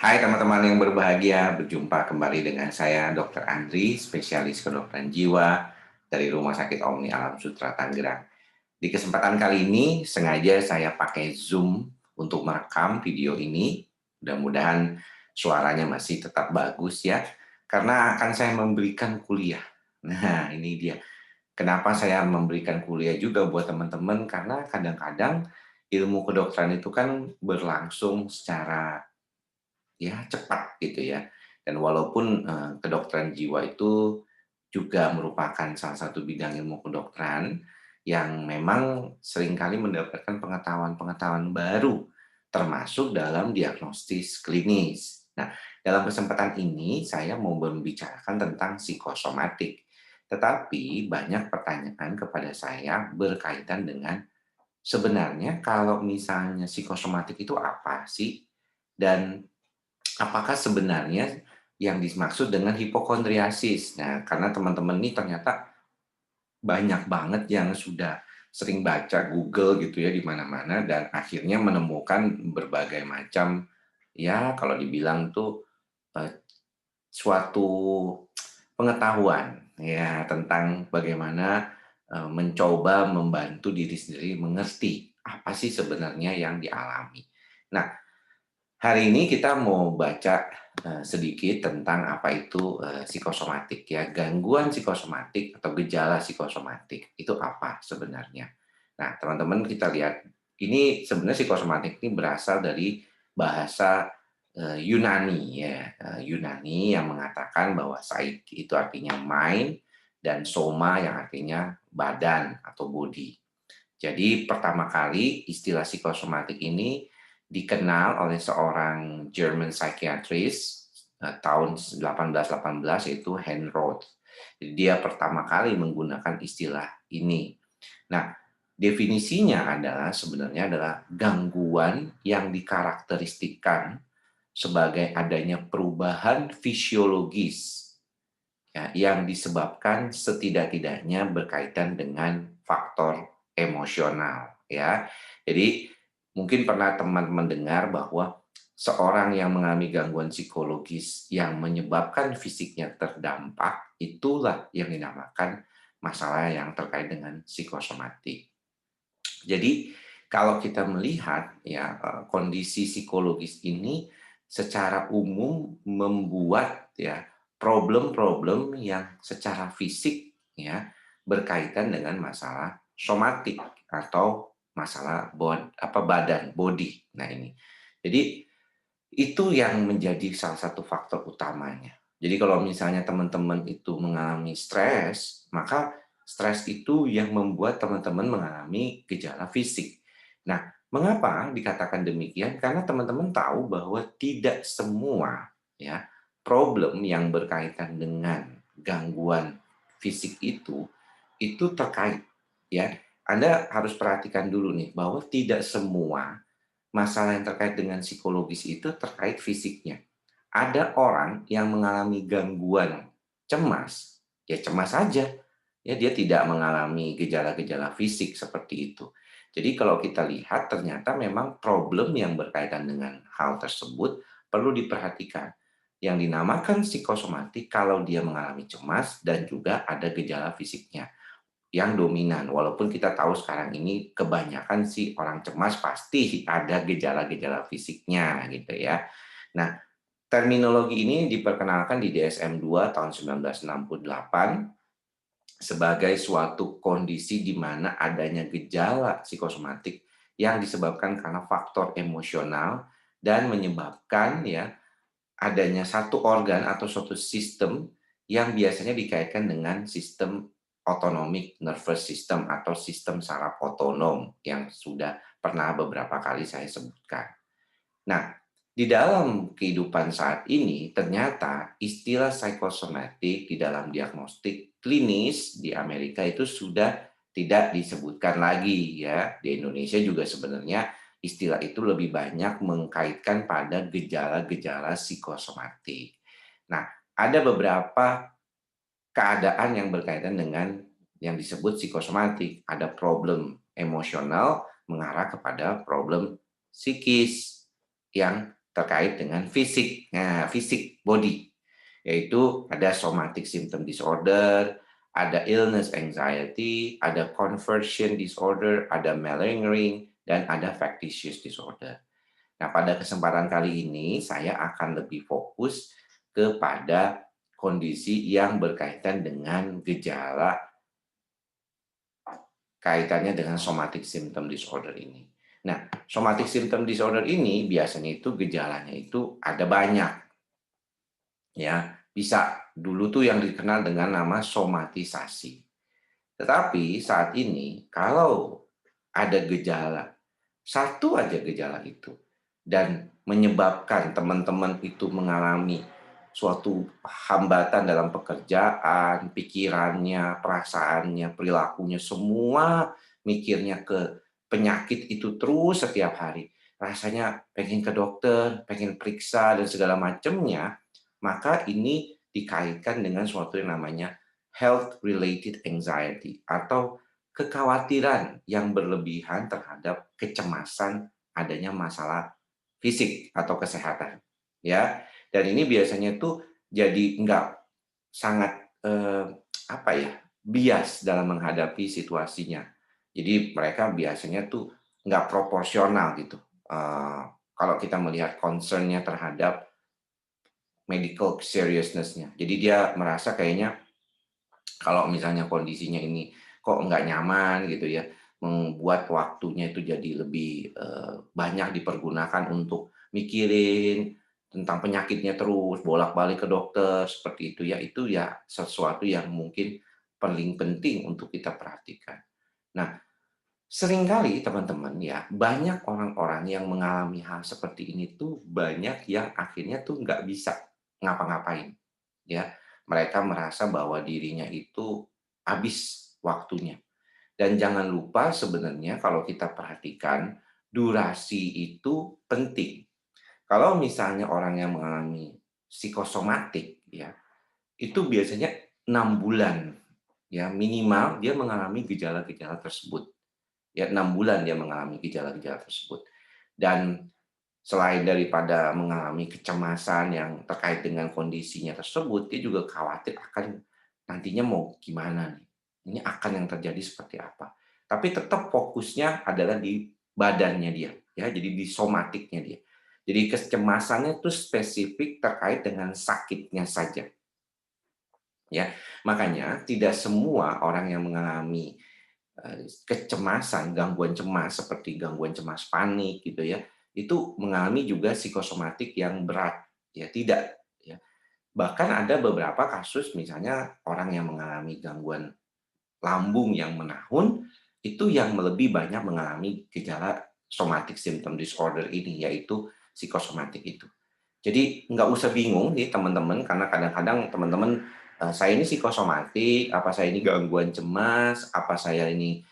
Hai teman-teman yang berbahagia, berjumpa kembali dengan saya Dr. Andri, spesialis kedokteran jiwa dari Rumah Sakit Omni Alam Sutra Tangerang. Di kesempatan kali ini sengaja saya pakai Zoom untuk merekam video ini. Mudah-mudahan suaranya masih tetap bagus ya, karena akan saya memberikan kuliah. Nah, ini dia. Kenapa saya memberikan kuliah juga buat teman-teman, karena kadang-kadang ilmu kedokteran itu kan berlangsung secara cepat gitu ya. Dan walaupun, kedokteran jiwa itu juga merupakan salah satu bidang ilmu kedokteran yang memang seringkali mendapatkan pengetahuan-pengetahuan baru, termasuk dalam diagnostis klinis. Nah, dalam kesempatan ini saya mau membicarakan tentang psikosomatik, tetapi banyak pertanyaan kepada saya berkaitan dengan sebenarnya kalau misalnya psikosomatik itu apa sih? Dan apakah sebenarnya yang dimaksud dengan hipokondriasis? Nah, karena teman-teman ini ternyata banyak banget yang sudah sering baca Google gitu ya di mana-mana dan akhirnya menemukan berbagai macam kalau dibilang tuh eh, suatu pengetahuan ya tentang bagaimana mencoba membantu diri sendiri mengerti apa sih sebenarnya yang dialami. Nah, hari ini kita mau baca sedikit tentang apa itu psikosomatik ya. Gangguan psikosomatik atau gejala psikosomatik itu apa sebenarnya? Nah, teman-teman kita lihat ini sebenarnya psikosomatik ini berasal dari bahasa Yunani ya. Yunani yang mengatakan bahwa psyche itu artinya mind dan soma yang artinya badan atau body. Jadi pertama kali istilah psikosomatik ini dikenal oleh seorang German psychiatrist tahun 1818 yaitu Hein Roth. Jadi dia pertama kali menggunakan istilah ini. Nah, definisinya sebenarnya adalah gangguan yang dikarakteristikkan sebagai adanya perubahan fisiologis yang disebabkan setidak-tidaknya berkaitan dengan faktor emosional ya. Jadi mungkin pernah teman-teman dengar bahwa seorang yang mengalami gangguan psikologis yang menyebabkan fisiknya terdampak itulah yang dinamakan masalah yang terkait dengan psikosomatik. Jadi kalau kita melihat kondisi psikologis ini secara umum membuat problem-problem yang secara fisik berkaitan dengan masalah somatik atau masalah badan, body. Nah ini. Jadi itu yang menjadi salah satu faktor utamanya. Jadi kalau misalnya teman-teman itu mengalami stres, maka stres itu yang membuat teman-teman mengalami gejala fisik. Nah, mengapa dikatakan demikian? Karena teman-teman tahu bahwa tidak semua problem yang berkaitan dengan gangguan fisik itu terkait ya. Anda harus perhatikan dulu nih bahwa tidak semua masalah yang terkait dengan psikologis itu terkait fisiknya. Ada orang yang mengalami gangguan cemas, ya cemas saja. Ya dia tidak mengalami gejala-gejala fisik seperti itu. Jadi kalau kita lihat ternyata memang problem yang berkaitan dengan hal tersebut perlu diperhatikan. Yang dinamakan psikosomatik kalau dia mengalami cemas dan juga ada gejala fisiknya yang dominan. Walaupun kita tahu sekarang ini kebanyakan sih orang cemas pasti ada gejala-gejala fisiknya gitu ya. Nah, terminologi ini diperkenalkan di DSM-2 tahun 1968 sebagai suatu kondisi di mana adanya gejala psikosomatik yang disebabkan karena faktor emosional dan menyebabkan adanya satu organ atau suatu sistem yang biasanya dikaitkan dengan sistem autonomic nervous system atau sistem saraf otonom yang sudah pernah beberapa kali saya sebutkan. Nah, di dalam kehidupan saat ini ternyata istilah psikosomatik di dalam diagnostik klinis di Amerika itu sudah tidak disebutkan lagi ya. Di Indonesia juga sebenarnya istilah itu lebih banyak mengkaitkan pada gejala-gejala psikosomatik. Nah, ada beberapa keadaan yang berkaitan dengan yang disebut psikosomatik. Ada problem emosional mengarah kepada problem psikis yang terkait dengan fisik. Nah, fisik body, yaitu ada somatic symptom disorder, ada illness anxiety, ada conversion disorder, ada malingering, dan ada factitious disorder. Nah, pada kesempatan kali ini saya akan lebih fokus kepada kondisi yang berkaitan dengan gejala kaitannya dengan somatic symptom disorder ini. Nah, somatic symptom disorder ini biasanya itu gejalanya itu ada banyak, ya. Bisa dulu tuh yang dikenal dengan nama somatisasi. Tetapi saat ini kalau ada gejala, satu aja gejala itu, dan menyebabkan teman-teman itu mengalami suatu hambatan dalam pekerjaan, pikirannya, perasaannya, perilakunya, semua mikirnya ke penyakit itu terus setiap hari. Rasanya pengen ke dokter, pengen periksa, dan segala macamnya, maka ini dikaitkan dengan suatu yang namanya health related anxiety atau kekhawatiran yang berlebihan terhadap kecemasan adanya masalah fisik atau kesehatan, ya. Dan ini biasanya tuh jadi nggak sangat, apa ya, bias dalam menghadapi situasinya. Jadi mereka biasanya tuh nggak proporsional gitu, kalau kita melihat concern-nya terhadap medical seriousness-nya. Jadi dia merasa kayaknya kalau misalnya kondisinya ini kok nggak nyaman gitu ya, membuat waktunya itu jadi lebih, banyak dipergunakan untuk mikirin tentang penyakitnya terus, bolak-balik ke dokter, seperti itu ya sesuatu yang mungkin paling penting untuk kita perhatikan. Nah, seringkali teman-teman ya, banyak orang-orang yang mengalami hal seperti ini tuh banyak yang akhirnya tuh nggak bisa ngapa-ngapain, ya. Mereka merasa bahwa dirinya itu habis waktunya. Dan jangan lupa sebenarnya kalau kita perhatikan, durasi itu penting. Kalau misalnya orang yang mengalami psikosomatik ya, itu biasanya 6 bulan ya minimal dia mengalami gejala-gejala tersebut. Ya 6 bulan dia mengalami gejala-gejala tersebut. Dan selain daripada mengalami kecemasan yang terkait dengan kondisinya tersebut, dia juga khawatir akan nantinya mau gimana nih, ini akan yang terjadi seperti apa. Tapi tetap fokusnya adalah di badannya dia, ya, jadi di somatiknya dia. Jadi kecemasannya itu spesifik terkait dengan sakitnya saja, ya. Makanya tidak semua orang yang mengalami kecemasan, gangguan cemas seperti gangguan cemas panik gitu ya, itu mengalami juga psikosomatik yang berat, ya tidak, ya. Bahkan ada beberapa kasus misalnya orang yang mengalami gangguan lambung yang menahun, itu yang lebih banyak mengalami gejala somatic symptom disorder ini, yaitu psikosomatik itu. Jadi nggak usah bingung nih teman-teman, karena kadang-kadang teman-teman, saya ini psikosomatik, apa saya ini gangguan cemas, apa saya ini,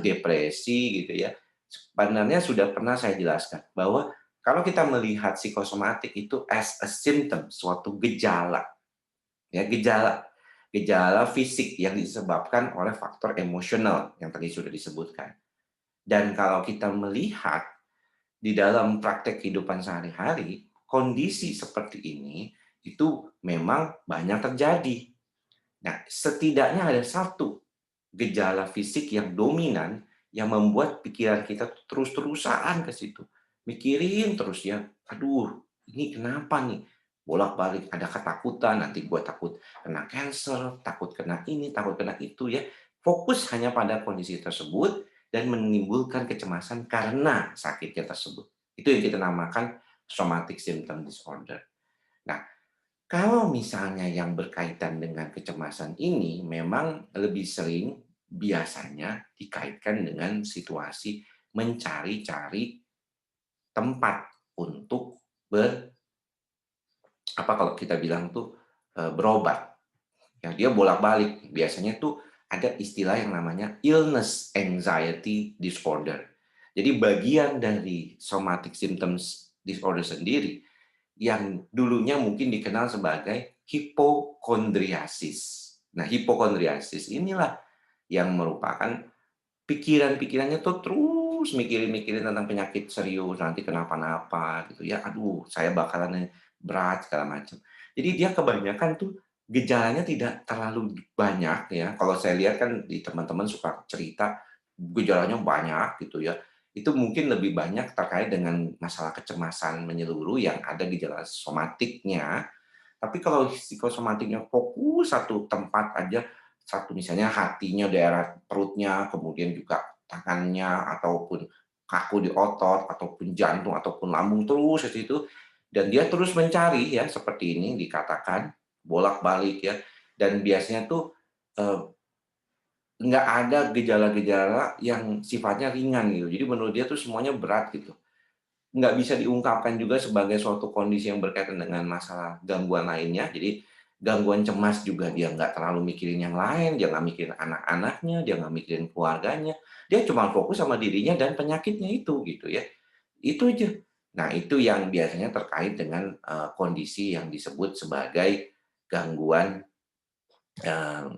depresi gitu ya. Sebenarnya sudah pernah saya jelaskan bahwa kalau kita melihat psikosomatik itu as a symptom, suatu gejala, ya gejala, gejala fisik yang disebabkan oleh faktor emosional yang tadi sudah disebutkan. Dan kalau kita melihat di dalam praktek kehidupan sehari-hari, kondisi seperti ini itu memang banyak terjadi. Nah, setidaknya ada satu gejala fisik yang dominan yang membuat pikiran kita terus-terusan ke situ. Mikirin terus ya, aduh ini kenapa nih? Bolak-balik ada ketakutan, nanti gue takut kena cancer, takut kena ini, takut kena itu ya. Fokus hanya pada kondisi tersebut dan menimbulkan kecemasan karena sakitnya tersebut. Itu yang kita namakan somatic symptom disorder. Nah, kalau misalnya yang berkaitan dengan kecemasan ini memang lebih sering biasanya dikaitkan dengan situasi mencari-cari tempat untuk apa kalau kita bilang tuh, berobat. Ya, dia bolak-balik. Biasanya tuh ada istilah yang namanya illness anxiety disorder. Jadi bagian dari somatic symptoms disorder sendiri yang dulunya mungkin dikenal sebagai hipokondriasis. Nah, hipokondriasis inilah yang merupakan pikiran-pikirannya tuh terus mikirin-mikirin tentang penyakit serius, nanti kenapa-napa gitu ya, aduh saya bakalan berat segala macam. Jadi dia kebanyakan tuh gejalanya tidak terlalu banyak ya, kalau saya lihat kan di teman-teman suka cerita gejalanya banyak gitu ya, itu mungkin lebih banyak terkait dengan masalah kecemasan menyeluruh yang ada gejala somatiknya. Tapi kalau psikosomatiknya fokus satu tempat aja, satu misalnya hatinya, daerah perutnya, kemudian juga tangannya, ataupun kaku di otot, ataupun jantung, ataupun lambung terus ke situ, dan dia terus mencari ya, seperti ini dikatakan, bolak-balik ya, dan biasanya tuh, eee, nggak ada gejala-gejala yang sifatnya ringan gitu. Jadi menurut dia tuh semuanya berat gitu. Nggak bisa diungkapkan juga sebagai suatu kondisi yang berkaitan dengan masalah gangguan lainnya. Jadi, gangguan cemas juga dia nggak terlalu mikirin yang lain, dia nggak mikirin anak-anaknya, dia nggak mikirin keluarganya. Dia cuma fokus sama dirinya dan penyakitnya itu, gitu ya. Itu aja. Nah, itu yang biasanya terkait dengan, kondisi yang disebut sebagai gangguan, eee,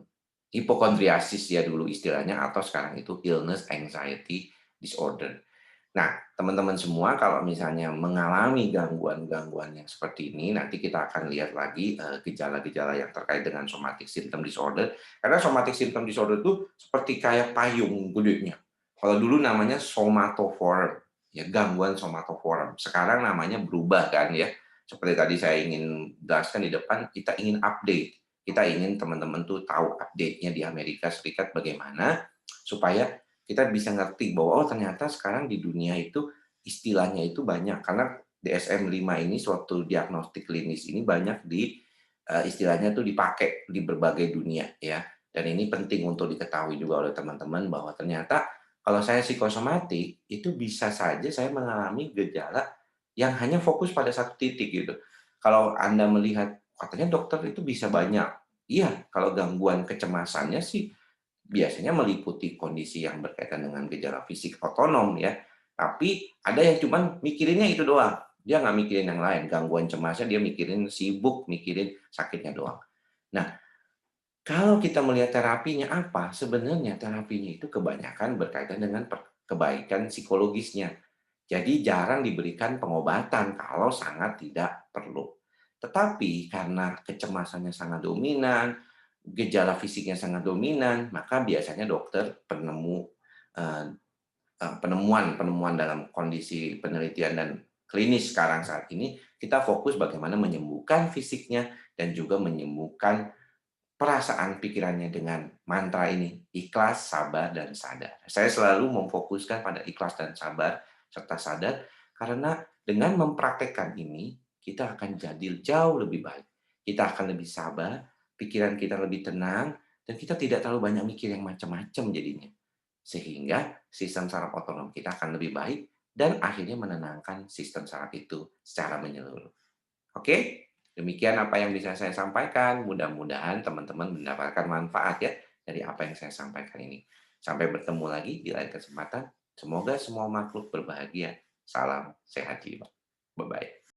hipokondriasis ya dulu istilahnya, atau sekarang itu illness anxiety disorder. Nah, teman-teman semua kalau misalnya mengalami gangguan-gangguan yang seperti ini, nanti kita akan lihat lagi, gejala-gejala yang terkait dengan somatic symptom disorder. Karena somatic symptom disorder itu seperti kayak payung gedenya. Kalau dulu namanya somatoform, ya gangguan somatoform. Sekarang namanya berubah kan ya. Seperti tadi saya ingin jelaskan di depan, kita ingin update. Kita ingin teman-teman tuh tahu update-nya di Amerika Serikat bagaimana, supaya kita bisa ngerti bahwa, oh ternyata sekarang di dunia itu istilahnya itu banyak, karena DSM-5 ini suatu diagnostik klinis ini banyak istilahnya tuh dipakai di berbagai dunia ya. Dan ini penting untuk diketahui juga oleh teman-teman bahwa ternyata kalau saya psikosomatik, itu bisa saja saya mengalami gejala yang hanya fokus pada satu titik gitu. Kalau Anda melihat, katanya dokter itu bisa banyak. Iya, kalau gangguan kecemasannya sih biasanya meliputi kondisi yang berkaitan dengan gejala fisik otonom ya, tapi ada yang cuman mikirinnya itu doang, dia nggak mikirin yang lain, gangguan cemasnya dia mikirin sibuk, mikirin sakitnya doang. Nah, kalau kita melihat terapinya apa, sebenarnya terapinya itu kebanyakan berkaitan dengan kebaikan psikologisnya. Jadi jarang diberikan pengobatan kalau sangat tidak perlu. Tetapi karena kecemasannya sangat dominan, gejala fisiknya sangat dominan, maka biasanya dokter eee penemuan-penemuan dalam kondisi penelitian dan klinis sekarang saat ini, kita fokus bagaimana menyembuhkan fisiknya dan juga menyembuhkan perasaan pikirannya dengan mantra ini, ikhlas, sabar, dan sadar. Saya selalu memfokuskan pada ikhlas dan sabar, serta sadar, karena dengan mempraktekkan ini, kita akan jadi jauh lebih baik. Kita akan lebih sabar, pikiran kita lebih tenang, dan kita tidak terlalu banyak mikir yang macam-macam jadinya. Sehingga sistem saraf otonom kita akan lebih baik, dan akhirnya menenangkan sistem saraf itu secara menyeluruh. Oke, demikian apa yang bisa saya sampaikan. Mudah-mudahan teman-teman mendapatkan manfaat ya dari apa yang saya sampaikan ini. Sampai bertemu lagi di lain kesempatan. Semoga semua makhluk berbahagia. Salam sehat jiwa. Bye-bye.